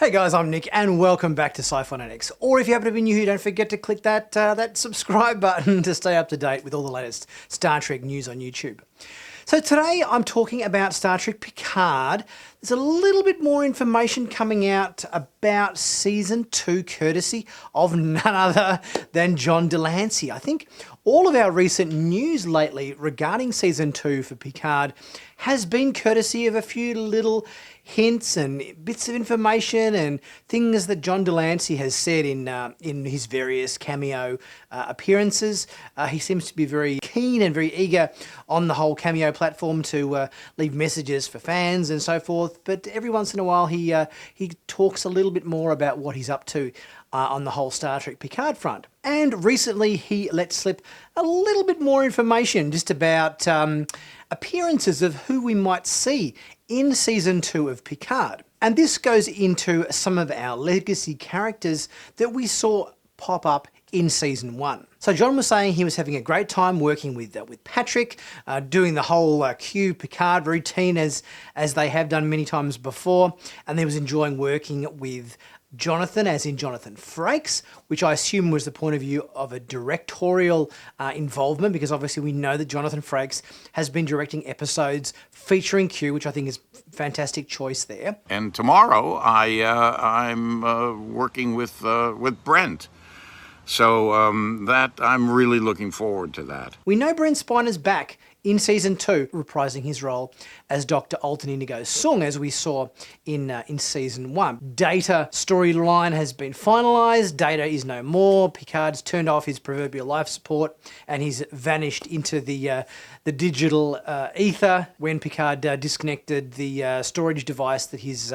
Hey guys, I'm Nick and welcome back to Sci-Finatics. Or if you happen to be new here, don't forget to click that subscribe button to stay up to date with all the latest Star Trek news on YouTube. So today I'm talking about Star Trek Picard. There's a little bit more information coming out about Season 2 courtesy of none other than John de Lancie. I think all of our recent news lately regarding Season 2 for Picard has been courtesy of a few little hints and bits of information and things that John de Lancie has said in his various cameo appearances. He seems to be very keen and very eager on the whole cameo platform to leave messages for fans and so forth. But every once in a while he talks a little bit more about what he's up to on the whole Star Trek Picard front. And recently he let slip a little bit more information just about appearances of who we might see in Season 2 of Picard. And this goes into some of our legacy characters that we saw pop up in Season 1. So John was saying he was having a great time working with Patrick, doing the whole Q Picard routine as they have done many times before, and he was enjoying working with Jonathan, as in Jonathan Frakes, which I assume was the point of view of a directorial involvement, because obviously we know that Jonathan Frakes has been directing episodes featuring Q, which I think is a fantastic choice there. And tomorrow I'm working with Brent. So that I'm really looking forward to that. We know Brent Spiner's back in Season 2, reprising his role as Dr. Alton Indigo Sung, as we saw in Season 1. Data storyline has been finalised. Data is no more. Picard's turned off his proverbial life support and he's vanished into the digital ether when Picard disconnected the storage device that his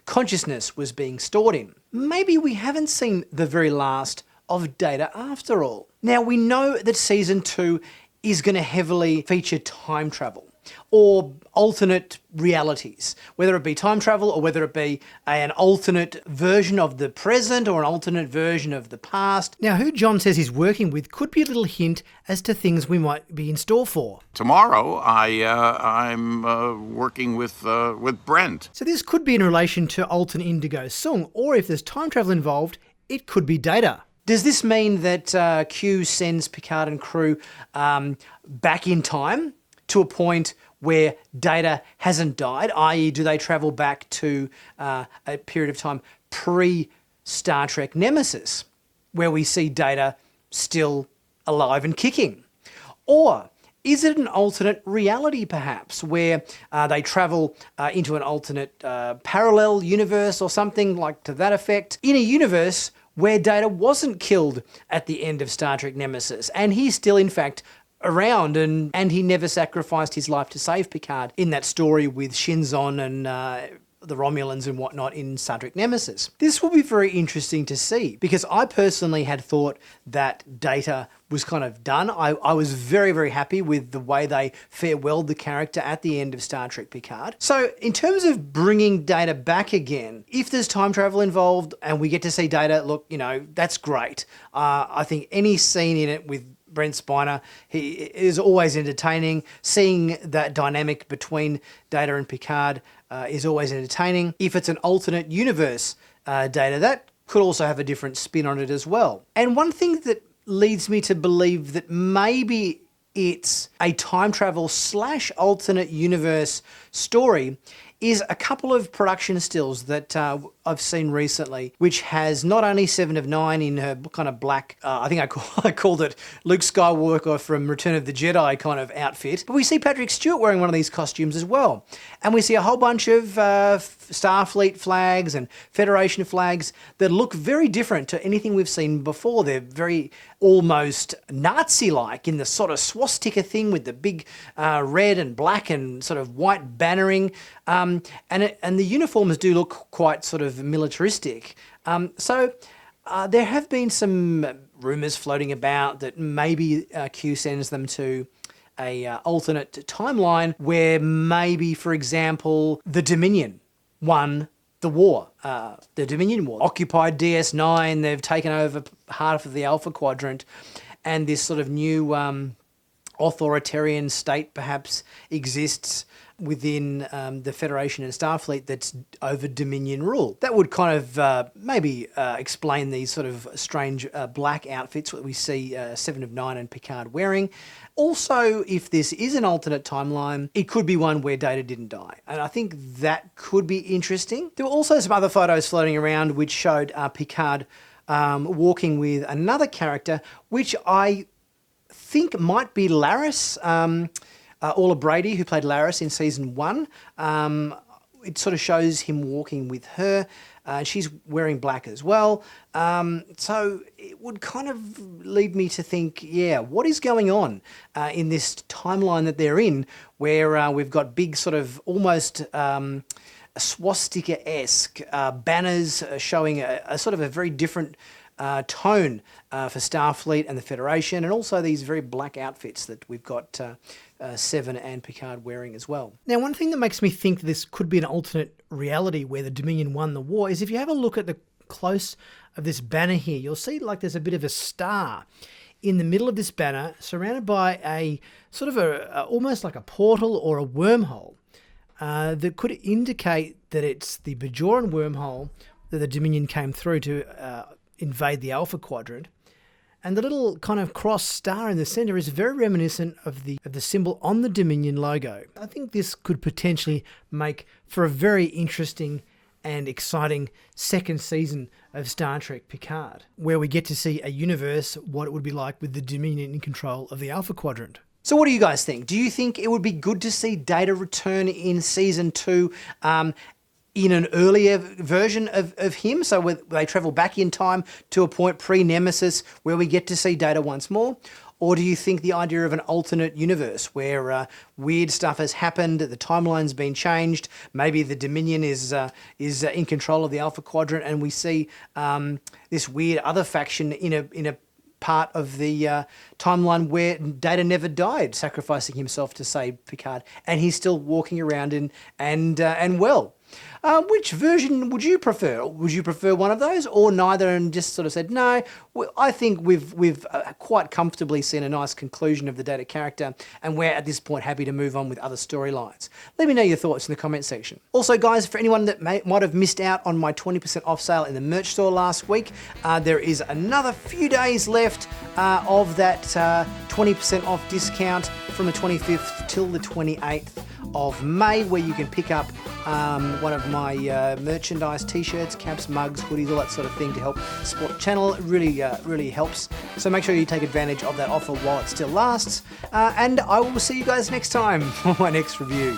consciousness was being stored in. Maybe we haven't seen the very last of Data after all. Now, we know that Season 2 is going to heavily feature time travel or alternate realities, whether it be time travel or whether it be an alternate version of the present or an alternate version of the past. Now, who John says he's working with could be a little hint as to things we might be in store for. Tomorrow I'm working with Brent. So this could be in relation to Alton Indigo Sung, or if there's time travel involved, it could be Data. Does this mean that Q sends Picard and crew back in time to a point where Data hasn't died, i.e. do they travel back to a period of time pre-Star Trek Nemesis, where we see Data still alive and kicking? Or is it an alternate reality, perhaps, where they travel into an alternate parallel universe or something like to that effect, in a universe where Data wasn't killed at the end of Star Trek Nemesis, and he's still, in fact, around, and he never sacrificed his life to save Picard in that story with Shinzon and the Romulans and whatnot in Star Trek Nemesis. This will be very interesting to see, because I personally had thought that Data was kind of done. I was very, very happy with the way they farewelled the character at the end of Star Trek Picard. So in terms of bringing Data back again, if there's time travel involved and we get to see Data, look, you know, that's great. I think any scene in it with Brent Spiner, he is always entertaining. Seeing that dynamic between Data and Picard is always entertaining. If it's an alternate universe Data, that could also have a different spin on it as well. And one thing that leads me to believe that maybe it's a time travel / alternate universe story is a couple of production stills that I've seen recently, which has not only 7 of 9 in her kind of black, I think I called it Luke Skywalker from Return of the Jedi kind of outfit, but we see Patrick Stewart wearing one of these costumes as well. And we see a whole bunch of Starfleet flags and Federation flags that look very different to anything we've seen before. They're very almost Nazi-like in the sort of swastika thing with the big red and black and sort of white bannering. And the uniforms do look quite sort of militaristic. So there have been some rumours floating about that maybe Q sends them to a alternate timeline where maybe, for example, the Dominion won the war. The Dominion War occupied DS9. They've taken over half of the Alpha Quadrant, and this sort of new authoritarian state perhaps exists within the Federation and Starfleet that's over Dominion rule. That would kind of maybe explain these sort of strange black outfits that we see Seven of Nine and Picard wearing. Also, if this is an alternate timeline, it could be one where Data didn't die. And I think that could be interesting. There were also some other photos floating around which showed Picard walking with another character, which I think might be Laris, Orla Brady, who played Laris in season 1. It sort of shows him walking with her. She's wearing black as well. So it would kind of lead me to think, yeah, what is going on in this timeline that they're in, where we've got big sort of almost swastika-esque banners showing a sort of a very different tone for Starfleet and the Federation, and also these very black outfits that we've got Seven and Picard wearing as well. Now, one thing that makes me think this could be an alternate reality where the Dominion won the war is if you have a look at the close of this banner here, you'll see like there's a bit of a star in the middle of this banner surrounded by a sort of almost like a portal or a wormhole that could indicate that it's the Bajoran wormhole that the Dominion came through to invade the Alpha Quadrant. And the little kind of cross star in the centre is very reminiscent of the symbol on the Dominion logo. I think this could potentially make for a very interesting and exciting second season of Star Trek Picard, where we get to see a universe, what it would be like with the Dominion in control of the Alpha Quadrant. So what do you guys think? Do you think it would be good to see Data return in season 2 in an earlier version of him, so they travel back in time to a point pre-Nemesis where we get to see Data once more? Or do you think the idea of an alternate universe where weird stuff has happened, the timeline's been changed, maybe the Dominion is in control of the Alpha Quadrant, and we see this weird other faction in a part of the timeline where Data never died, sacrificing himself to save Picard, and he's still walking around and well? Which version would you prefer? Would you prefer one of those or neither and just sort of said, no, I think we've quite comfortably seen a nice conclusion of the Data character and we're at this point happy to move on with other storylines? Let me know your thoughts in the comment section. Also, guys, for anyone that might have missed out on my 20% off sale in the merch store last week, there is another few days left of that 20% off discount from the 25th till the 28th of May, where you can pick up one of my merchandise, t-shirts, caps, mugs, hoodies, all that sort of thing to help support the channel. It really helps. So make sure you take advantage of that offer while it still lasts. And I will see you guys next time for my next review.